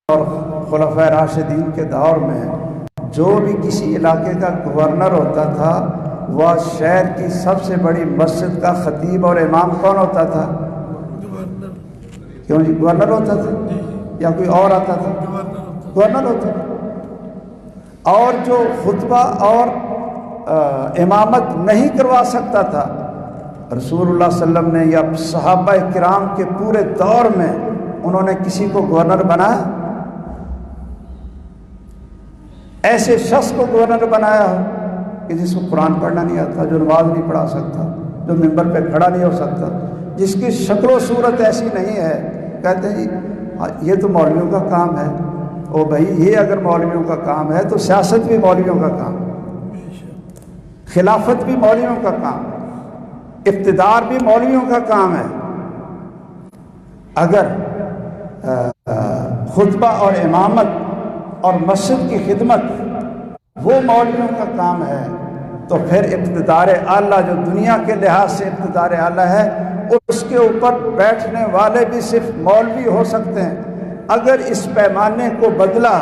اور خلفائے راشدین کے دور میں جو بھی کسی علاقے کا گورنر ہوتا تھا وہ شہر کی سب سے بڑی مسجد کا خطیب اور امام کون ہوتا تھا؟ کیوں جی گورنر ہوتا تھا یا کوئی اور آتا تھا؟ گورنر ہوتا تھا۔ اور جو خطبہ اور امامت نہیں کروا سکتا تھا، رسول اللہ صلی اللہ علیہ وسلم نے یا صحابہ کرام کے پورے دور میں انہوں نے کسی کو گورنر بنایا؟ ایسے شخص کو گورنر بنایا ہو کہ جس کو قرآن پڑھنا نہیں آتا، جو نماز نہیں پڑھا سکتا، جو ممبر پہ کھڑا نہیں ہو سکتا، جس کی شکل و صورت ایسی نہیں ہے، کہتے ہیں جی یہ تو مولویوں کا کام ہے۔ او بھائی یہ اگر مولویوں کا کام ہے تو سیاست بھی مولویوں کا کام ہے، خلافت بھی مولویوں کا کام ہے، اقتدار بھی مولویوں کا کام ہے۔ اگر خطبہ اور امامت اور مسجد کی خدمت وہ مولویوں کا کام ہے تو پھر اقتدار اعلیٰ جو دنیا کے لحاظ سے اقتدار اعلیٰ ہے اس کے اوپر بیٹھنے والے بھی صرف مولوی ہو سکتے ہیں۔ اگر اس پیمانے کو بدلا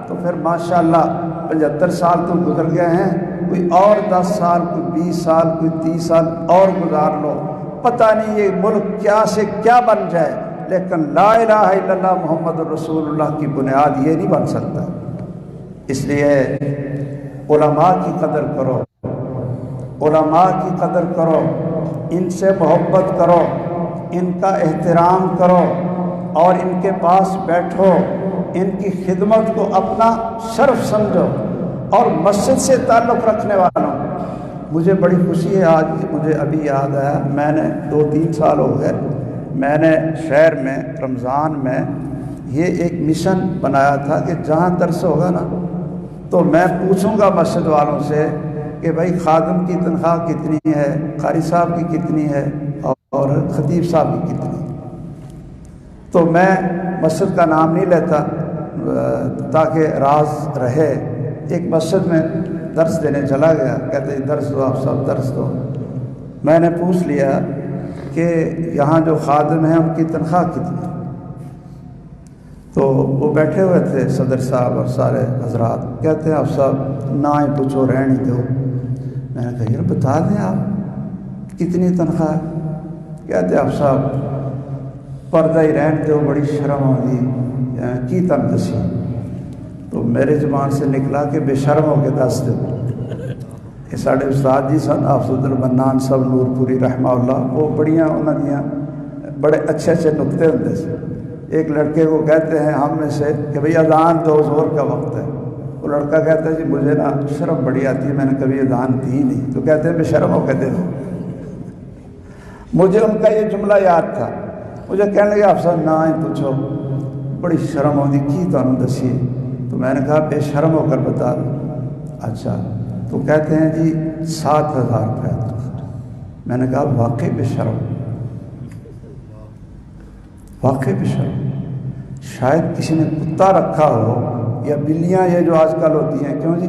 تو پھر ماشاءاللہ 75 سال تو گزر گئے ہیں، کوئی اور 10 سال، کوئی 20 سال، کوئی 30 سال اور گزار لو، پتہ نہیں یہ ملک کیا سے کیا بن جائے، لیکن لا الہ الا اللہ محمد رسول اللہ کی بنیاد یہ نہیں بن سکتا۔ اس لیے علماء کی قدر کرو، علماء کی قدر کرو، ان سے محبت کرو، ان کا احترام کرو اور ان کے پاس بیٹھو، ان کی خدمت کو اپنا شرف سمجھو۔ اور مسجد سے تعلق رکھنے والوں، مجھے بڑی خوشی ہے آج، مجھے ابھی یاد آیا، میں نے 2-3 سال ہو گئے، میں نے شہر میں رمضان میں یہ ایک مشن بنایا تھا کہ جہاں درس ہوگا نا تو میں پوچھوں گا مسجد والوں سے کہ بھائی خادم کی تنخواہ کتنی ہے، قاری صاحب کی کتنی ہے اور خطیب صاحب کی کتنی ہے۔ تو میں مسجد کا نام نہیں لیتا تاکہ راز رہے۔ ایک مسجد میں درس دینے چلا گیا، کہتے ہیں درس دو آپ سب، درس دو۔ میں نے پوچھ لیا کہ یہاں جو خادم ہیں ان کی تنخواہ کتنی؟ تو وہ بیٹھے ہوئے تھے صدر صاحب اور سارے حضرات، کہتے ہیں آپ صاحب نہ ہی پوچھو رہنے دو۔ میں نے کہا یار بتا دیں آپ کتنی تنخواہ ہے؟ کہتے ہیں آپ صاحب پردہ ہی رہن دو، بڑی شرم ہوگی کی تن دسی۔ تو میرے زبان سے نکلا کہ بے شرم ہو کے دس دو۔ یہ ساڑھے استاد جی سن حافظ المنان صاحب نور پوری رحمہ اللہ، وہ بڑیاں انہوں نے بڑے اچھے اچھے نقطے ہوتے سے۔ ایک لڑکے کو کہتے ہیں ہم میں سے کہ بھئی اذان دو، ظہر کا وقت ہے۔ وہ لڑکا کہتا ہے جی مجھے نا شرم بڑی آتی ہے، میں نے کبھی اذان دی نہیں۔ تو کہتے ہیں بے شرم ہو کے دے دو۔ مجھے ان کا یہ جملہ یاد تھا، مجھے کہنے لگے آپ صاحب نہ ہی پوچھو، بڑی شرم ہوتی کی تانوں دسی۔ تو میں نے کہا بے شرم ہو کر بتا دو۔ اچھا، تو کہتے ہیں جی 7,000 روپے۔ میں نے کہا واقعی بے شرم، واقعی بے شرم۔ شاید کسی نے کتا رکھا ہو یا بلیاں یہ جو آج کل ہوتی ہیں، کیوں جی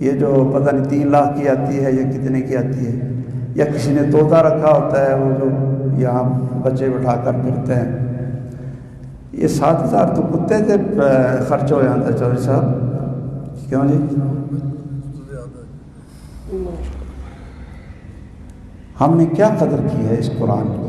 یہ جو پتہ نہیں 3 لاکھ کی آتی ہے یا کتنے کی آتی ہے، یا کسی نے طوطا رکھا ہوتا ہے وہ جو یہاں بچے بٹھا کر پھرتے ہیں۔ یہ 7,000 تو کتے سے خرچ ہو جاتا ہے چودھری صاحب، کیوں جی؟ ہم نے کیا قدر کی ہے اس قرآن کی؟